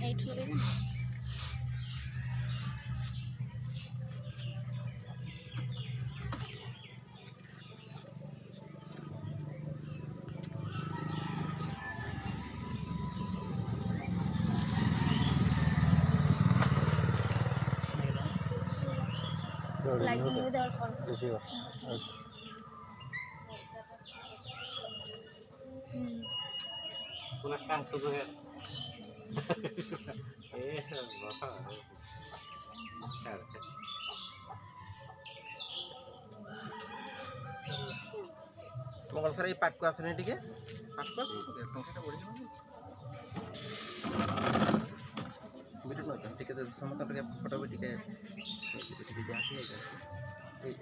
Eight করে দেন। Light নিয়ে দেওয়ার পর Una casa de eso, মঙ্গল স্যার এই পাক্কু আছে না এটিকে পাক্কু আছে সংখ্যাটা বড় ভিডিও নয় ঠিক আছে সমতলকে ফটো ভিডিওকে ভিডিও আসি এই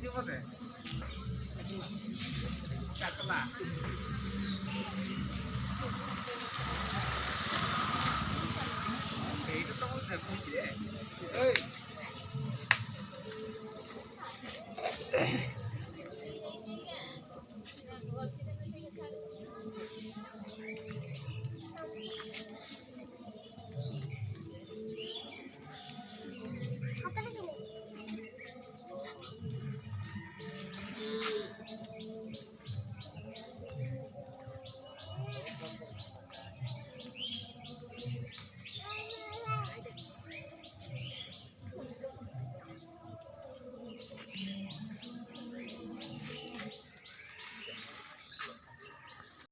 বসে কাটলা এইটা তো বলছে বুঝিয়ে এই